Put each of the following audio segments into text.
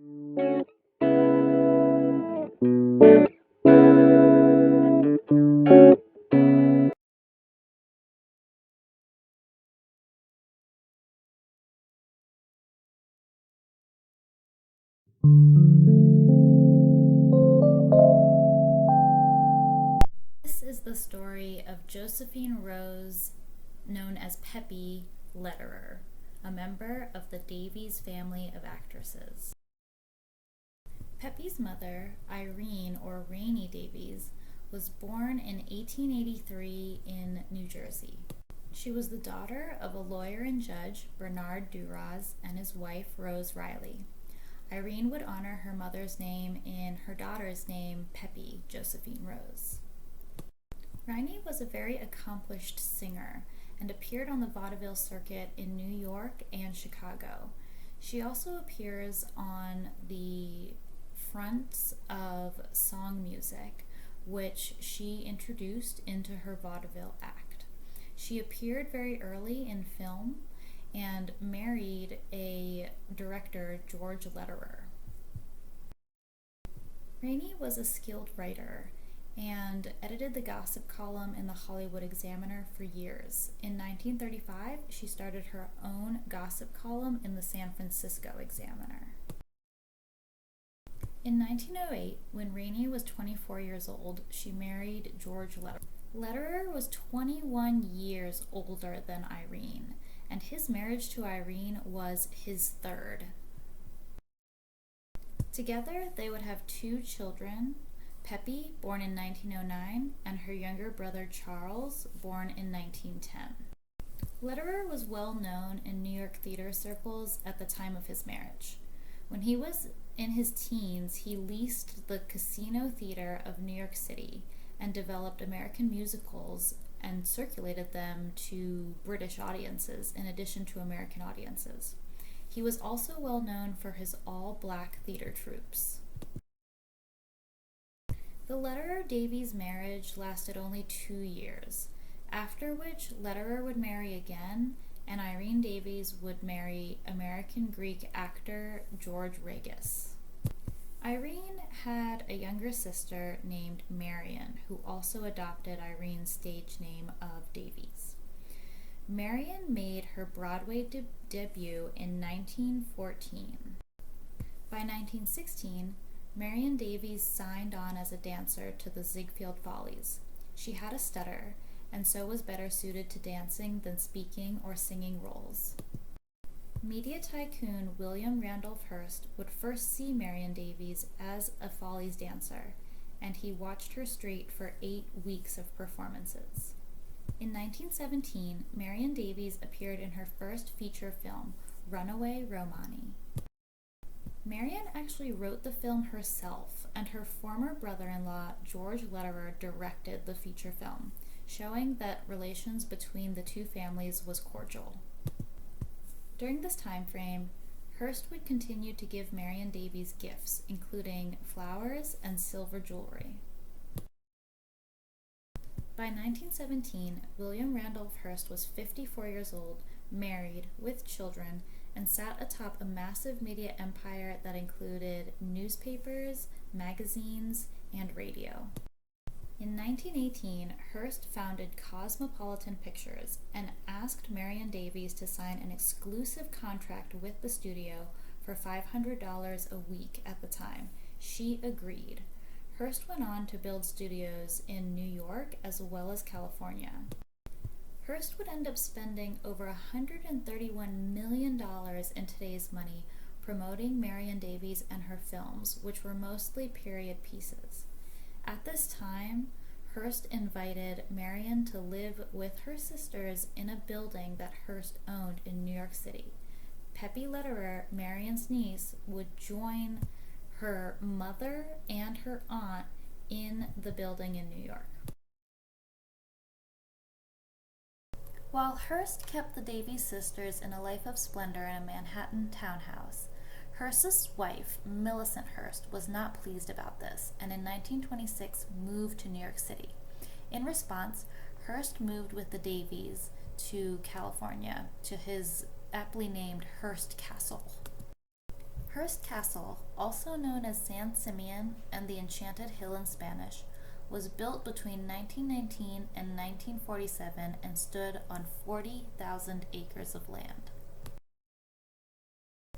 This is the story of Josephine Rose, known as Pepi Lederer, a member of the Davies family of actresses. Pepi's mother, Irene or Rainey Davies, was born in 1883 in New Jersey. She was the daughter of a lawyer and judge, Bernard Duras, and his wife, Rose Riley. Irene would honor her mother's name in her daughter's name, Pepi Josephine Rose. Rainey was a very accomplished singer and appeared on the vaudeville circuit in New York and Chicago. She also appears on the fronts of song music, which she introduced into her vaudeville act. She appeared very early in film and married a director, George Lederer. Rainey was a skilled writer and edited the gossip column in the Hollywood Examiner for years. In 1935, she started her own gossip column in the San Francisco Examiner. In 1908, when Rainey was 24 years old, she married George Lederer. Lederer was 21 years older than Irene, and his marriage to Irene was his third. Together, they would have 2 children, Pepi, born in 1909, and her younger brother Charles, born in 1910. Lederer was well known in New York theater circles at the time of his marriage. When he was in his teens, he leased the Casino Theater of New York City and developed American musicals and circulated them to British audiences in addition to American audiences. He was also well known for his all-black theater troupes. The Lederer-Davies marriage lasted only 2 years, after which Lederer would marry again, and Irene Davies would marry American Greek actor George Regis. Irene had a younger sister named Marion, who also adopted Irene's stage name of Davies. Marion made her Broadway debut in 1914. By 1916, Marion Davies signed on as a dancer to the Ziegfeld Follies. She had a stutter, and so was better suited to dancing than speaking or singing roles. Media tycoon William Randolph Hearst would first see Marion Davies as a Follies dancer, and he watched her straight for 8 weeks of performances. In 1917, Marion Davies appeared in her first feature film, Runaway Romany. Marion actually wrote the film herself, and her former brother-in-law, George Lederer, directed the feature film, showing that relations between the two families was cordial. During this time frame, Hearst would continue to give Marion Davies gifts, including flowers and silver jewelry. By 1917, William Randolph Hearst was 54 years old, married, with children, and sat atop a massive media empire that included newspapers, magazines, and radio. In 1918, Hearst founded Cosmopolitan Pictures and asked Marion Davies to sign an exclusive contract with the studio for $500 a week at the time. She agreed. Hearst went on to build studios in New York as well as California. Hearst would end up spending over $131 million in today's money promoting Marion Davies and her films, which were mostly period pieces. At this time, Hearst invited Marion to live with her sisters in a building that Hearst owned in New York City. Pepi Lederer, Marion's niece, would join her mother and her aunt in the building in New York. While Hearst kept the Davies sisters in a life of splendor in a Manhattan townhouse, Hearst's wife, Millicent Hearst, was not pleased about this, and in 1926 moved to New York City. In response, Hearst moved with the Davies to California, to his aptly named Hearst Castle. Hearst Castle, also known as San Simeon and the Enchanted Hill in Spanish, was built between 1919 and 1947 and stood on 40,000 acres of land.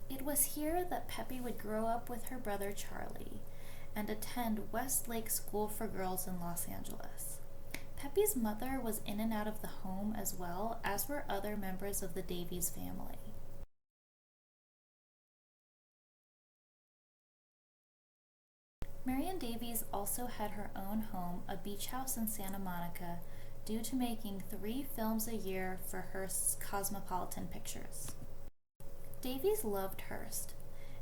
It was here that Pepi would grow up with her brother Charlie and attend Westlake School for Girls in Los Angeles. Pepi's mother was in and out of the home as well, as were other members of the Davies family. Marion Davies also had her own home, a beach house in Santa Monica, due to making 3 films a year for Hearst's Cosmopolitan Pictures. Davies loved Hearst,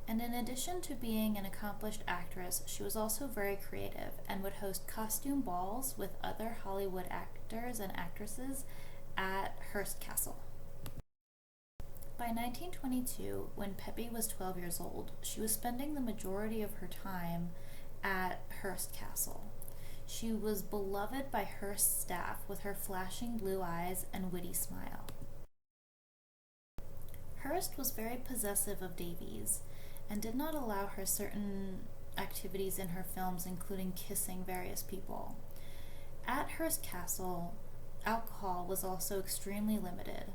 and in addition to being an accomplished actress, she was also very creative and would host costume balls with other Hollywood actors and actresses at Hearst Castle. By 1922, when Pepi was 12 years old, she was spending the majority of her time at Hearst Castle. She was beloved by Hearst's staff with her flashing blue eyes and witty smile. Hearst was very possessive of Davies and did not allow her certain activities in her films, including kissing various people. At Hearst Castle, alcohol was also extremely limited.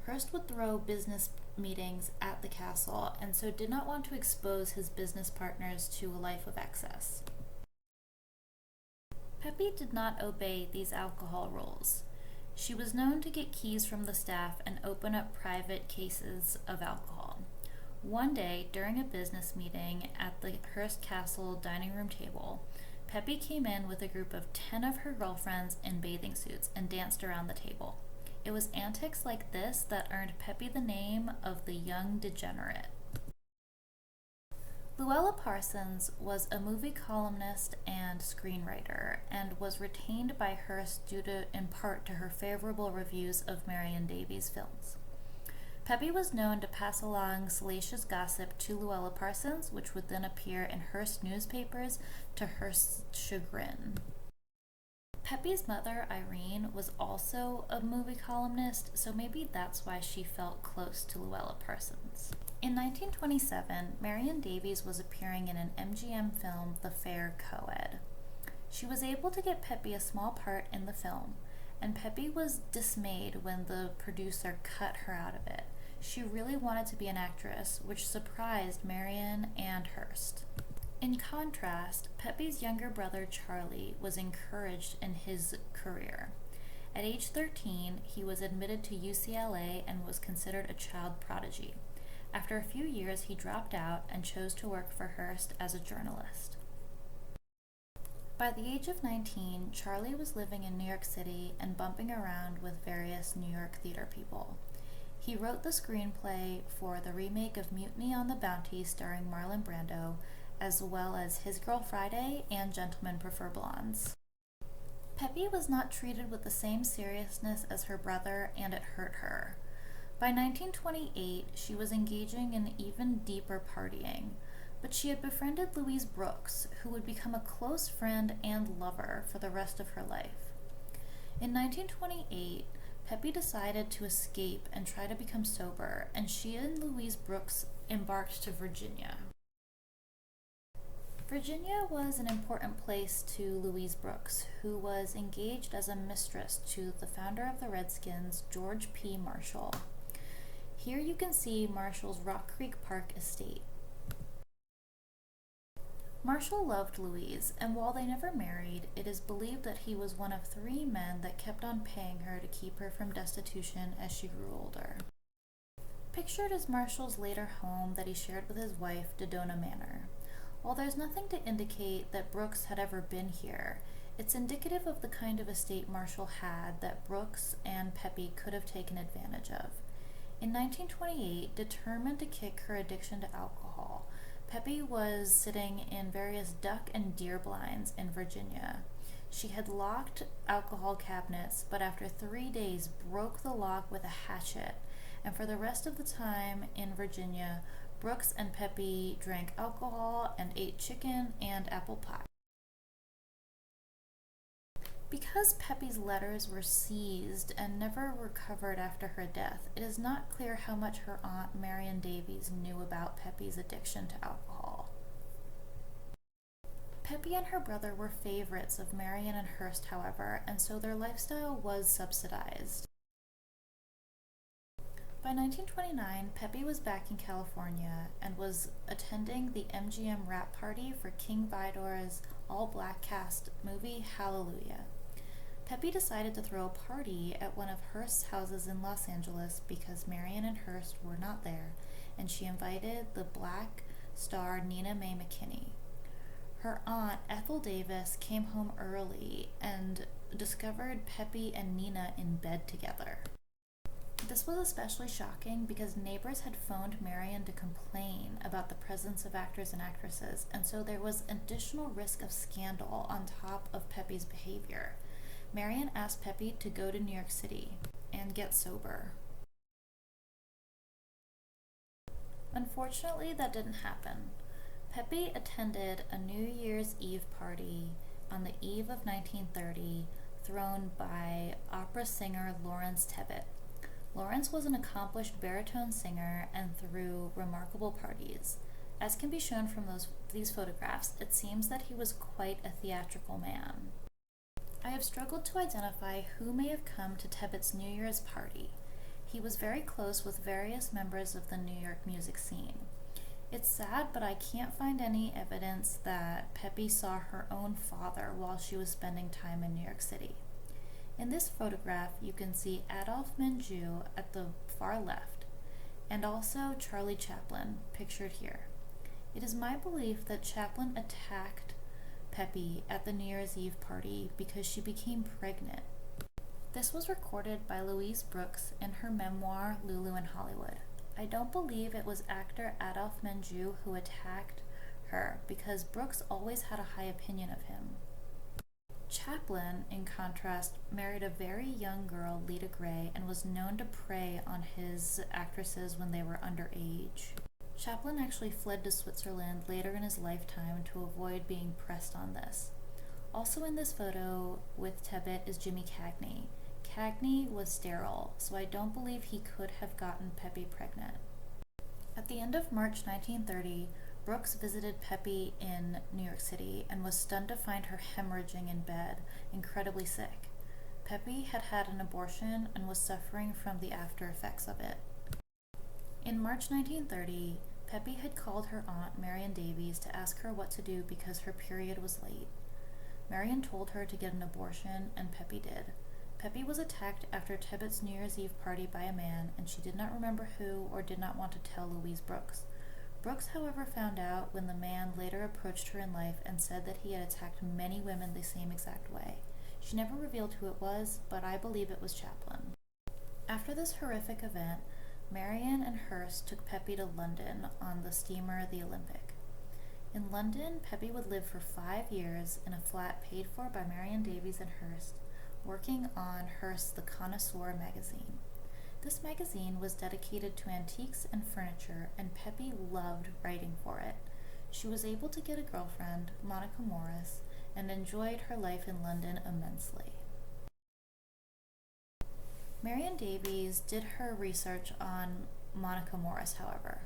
Hearst would throw business meetings at the castle and so did not want to expose his business partners to a life of excess. Pepi did not obey these alcohol rules. She was known to get keys from the staff and open up private cases of alcohol. One day, during a business meeting at the Hearst Castle dining room table, Pepi came in with a group of 10 of her girlfriends in bathing suits and danced around the table. It was antics like this that earned Pepi the name of the Young Degenerate. Luluella Parsons was a movie columnist and screenwriter and was retained by Hearst due to, in part, to her favorable reviews of Marion Davies' films. Pepi was known to pass along salacious gossip to Luluella Parsons, which would then appear in Hearst newspapers to Hearst's chagrin. Pepi's mother, Irene, was also a movie columnist, so maybe that's why she felt close to Luluella Parsons. In 1927, Marion Davies was appearing in an MGM film, The Fair Co-ed. She was able to get Pepi a small part in the film, and Pepi was dismayed when the producer cut her out of it. She really wanted to be an actress, which surprised Marion and Hearst. In contrast, Pepi's younger brother Charlie was encouraged in his career. At age 13, he was admitted to UCLA and was considered a child prodigy. After a few years, he dropped out and chose to work for Hearst as a journalist. By the age of 19, Charlie was living in New York City and bumping around with various New York theater people. He wrote the screenplay for the remake of Mutiny on the Bounty starring Marlon Brando, as well as His Girl Friday and Gentlemen Prefer Blondes. Pepi was not treated with the same seriousness as her brother, and it hurt her. By 1928, she was engaging in even deeper partying, but she had befriended Louise Brooks, who would become a close friend and lover for the rest of her life. In 1928, Pepi decided to escape and try to become sober, and she and Louise Brooks embarked to Virginia. Virginia was an important place to Louise Brooks, who was engaged as a mistress to the founder of the Redskins, George P. Marshall. Here you can see Marshall's Rock Creek Park estate. Marshall loved Louise, and while they never married, it is believed that he was one of 3 men that kept on paying her to keep her from destitution as she grew older. Pictured is Marshall's later home that he shared with his wife, Dodona Manor. While there's nothing to indicate that Brooks had ever been here, it's indicative of the kind of estate Marshall had that Brooks and Pepi could have taken advantage of. In 1928, determined to kick her addiction to alcohol, Pepi was sitting in various duck and deer blinds in Virginia. She had locked alcohol cabinets, but after 3 days broke the lock with a hatchet, and for the rest of the time in Virginia, Brooks and Pepi drank alcohol and ate chicken and apple pie. Because Pepi's letters were seized and never recovered after her death, it is not clear how much her aunt Marion Davies knew about Pepi's addiction to alcohol. Pepi and her brother were favorites of Marion and Hearst, however, and so their lifestyle was subsidized. By 1929, Pepi was back in California and was attending the MGM wrap party for King Vidor's all-black cast movie Hallelujah. Pepi decided to throw a party at one of Hearst's houses in Los Angeles because Marion and Hearst were not there, and she invited the black star Nina May Mckinney. Her aunt, Ethel Davis, came home early and discovered Pepi and Nina in bed together. This was especially shocking because neighbors had phoned Marion to complain about the presence of actors and actresses, and so there was additional risk of scandal on top of Pepi's behavior. Marion asked Pepi to go to New York City and get sober. Unfortunately, that didn't happen. Pepi attended a New Year's Eve party on the eve of 1930 thrown by opera singer Lawrence Tebbitt. Lawrence was an accomplished baritone singer and threw remarkable parties. As can be shown from these photographs, it seems that he was quite a theatrical man. I have struggled to identify who may have come to Tebbitt's New Year's party. He was very close with various members of the New York music scene. It's sad, but I can't find any evidence that Pepi saw her own father while she was spending time in New York City. In this photograph, you can see Adolphe Menjou at the far left, and also Charlie Chaplin, pictured here. It is my belief that Chaplin attacked Pepi at the New Year's Eve party because she became pregnant. This was recorded by Louise Brooks in her memoir, Lulu in Hollywood. I don't believe it was actor Adolphe Menjou who attacked her because Brooks always had a high opinion of him. Chaplin, in contrast, married a very young girl, Leda Gray, and was known to prey on his actresses when they were underage. Chaplin actually fled to Switzerland later in his lifetime to avoid being pressed on this. Also in this photo with Tebbitt is Jimmy Cagney. Cagney was sterile, so I don't believe he could have gotten Pepi pregnant. At the end of March 1930, Brooks visited Pepi in New York City and was stunned to find her hemorrhaging in bed, incredibly sick. Pepi had had an abortion and was suffering from the after effects of it. In March 1930, Pepi had called her aunt, Marion Davies, to ask her what to do because her period was late. Marion told her to get an abortion, and Pepi did. Pepi was attacked after Tebbitt's New Year's Eve party by a man, and she did not remember who or did not want to tell Louise Brooks. Brooks, however, found out when the man later approached her in life and said that he had attacked many women the same exact way. She never revealed who it was, but I believe it was Chaplin. After this horrific event, Marion and Hearst took Pepi to London on the steamer the Olympic. In London, Pepi would live for 5 years in a flat paid for by Marion Davies and Hearst, working on Hearst's The Connoisseur magazine. This magazine was dedicated to antiques and furniture, and Pepi loved writing for it. She was able to get a girlfriend, Monica Morris, and enjoyed her life in London immensely. Marion Davies did her research on Monica Morris, however.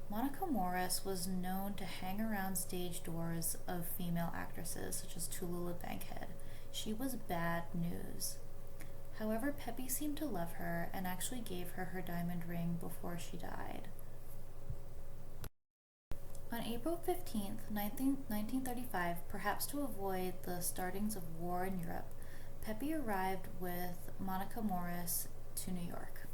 Monica Morris was known to hang around stage doors of female actresses such as Tallulah Bankhead. She was bad news. However, Pepi seemed to love her and actually gave her her diamond ring before she died. On April 15, 1935, perhaps to avoid the startings of war in Europe, Pepi arrived with Monica Morris to New York.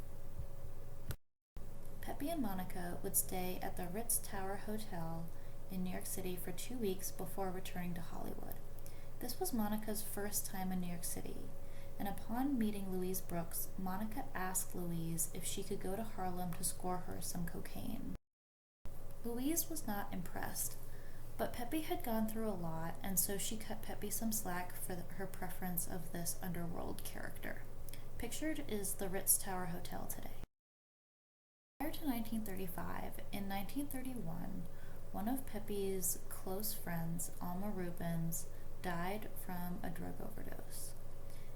Pepi and Monica would stay at the Ritz Tower Hotel in New York City for 2 weeks before returning to Hollywood. This was Monica's first time in New York City, and upon meeting Louise Brooks, Monica asked Louise if she could go to Harlem to score her some cocaine. Louise was not impressed, but Pepi had gone through a lot, and so she cut Pepi some slack for her preference of this underworld character. Pictured is the Ritz Tower Hotel today. Prior to 1935, in 1931, one of Pepi's close friends, Alma Rubens, died from a drug overdose.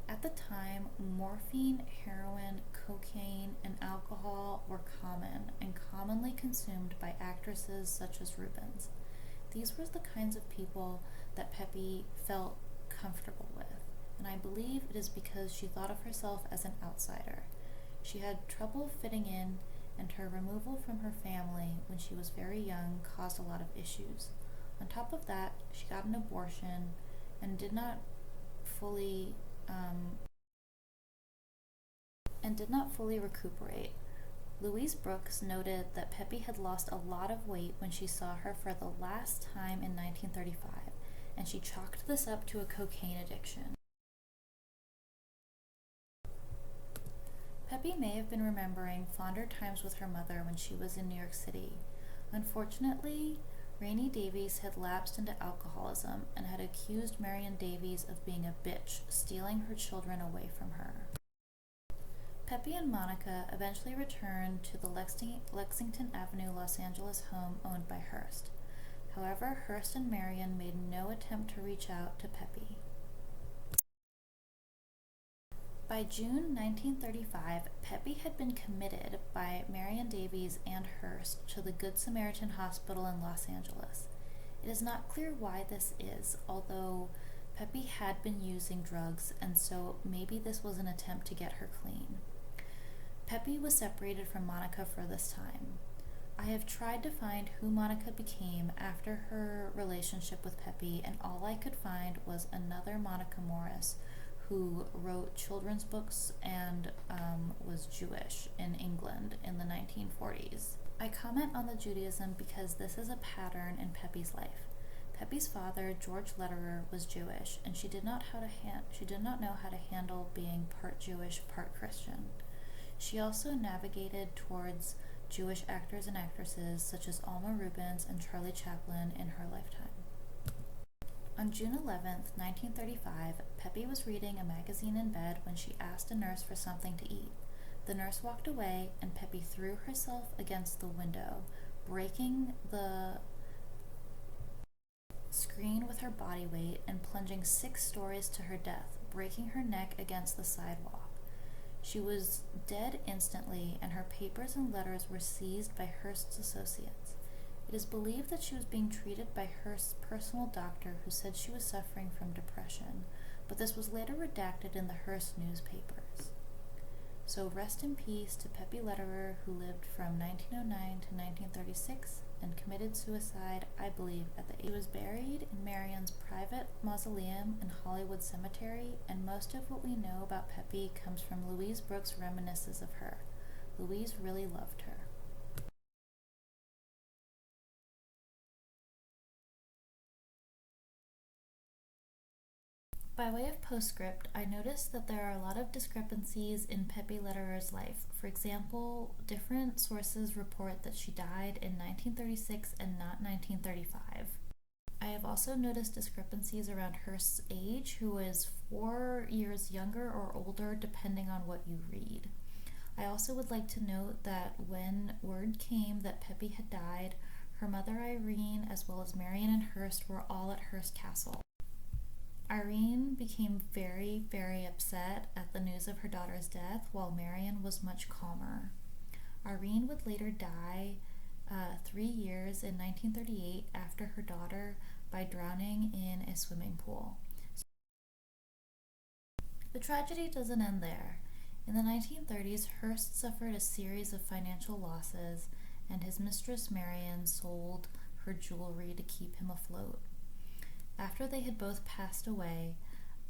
At the time, morphine, heroin, cocaine, and alcohol were common and commonly consumed by actresses such as Rubens. These were the kinds of people that Pepi felt comfortable with, and I believe it is because she thought of herself as an outsider. She had trouble fitting in, and her removal from her family when she was very young caused a lot of issues. On top of that, she got an abortion and did not fully recuperate. Louise Brooks noted that Pepi had lost a lot of weight when she saw her for the last time in 1935, and she chalked this up to a cocaine addiction. Pepi may have been remembering fonder times with her mother when she was in New York City. Unfortunately, Rainey Davies had lapsed into alcoholism and had accused Marion Davies of being a bitch, stealing her children away from her. Pepi and Monica eventually returned to the Lexington Ave Los Angeles home owned by Hearst. However, Hearst and Marion made no attempt to reach out to Pepi. By June 1935, Pepi had been committed by Marion Davies and Hearst to the Good Samaritan Hospital in Los Angeles. It is not clear why this is, although Pepi had been using drugs, and so maybe this was an attempt to get her clean. Pepi was separated from Monica for this time. I have tried to find who Monica became after her relationship with Pepi, and all I could find was another Monica Morris, who wrote children's books and was Jewish in England in the 1940s. I comment on the Judaism because this is a pattern in Pepi's life. Pepi's father, George Lederer, was Jewish, and she did not know how to handle being part Jewish, part Christian. She also navigated towards Jewish actors and actresses such as Alma Rubens and Charlie Chaplin in her lifetime. On June 11, 1935, Pepi was reading a magazine in bed when she asked a nurse for something to eat. The nurse walked away, and Pepi threw herself against the window, breaking the screen with her body weight and plunging 6 stories to her death, breaking her neck against the sidewalk. She was dead instantly, and her papers and letters were seized by Hearst's associates. It is believed that she was being treated by Hearst's personal doctor, who said she was suffering from depression, but this was later redacted in the Hearst newspapers. So rest in peace to Pepi Lederer, who lived from 1909 to 1936 and committed suicide, I believe, at the age. He was buried in Marion's private mausoleum in Hollywood Cemetery, and most of what we know about Pepi comes from Louise Brooks' reminiscences of her. Louise really loved her. By way of postscript, I noticed that there are a lot of discrepancies in Pepi Lederer's life. For example, different sources report that she died in 1936 and not 1935. I have also noticed discrepancies around Hearst's age, who is 4 years younger or older depending on what you read. I also would like to note that when word came that Pepi had died, her mother Irene as well as Marion and Hearst were all at Hearst Castle. Irene became very, very upset at the news of her daughter's death, while Marion was much calmer. Irene would later die 3 years in 1938 after her daughter by drowning in a swimming pool. The tragedy doesn't end there. In the 1930s, Hearst suffered a series of financial losses, and his mistress Marion sold her jewelry to keep him afloat. After they had both passed away,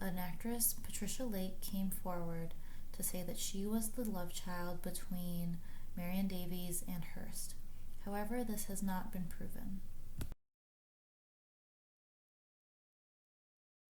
an actress, Patricia Lake, came forward to say that she was the love child between Marion Davies and Hearst. However, this has not been proven.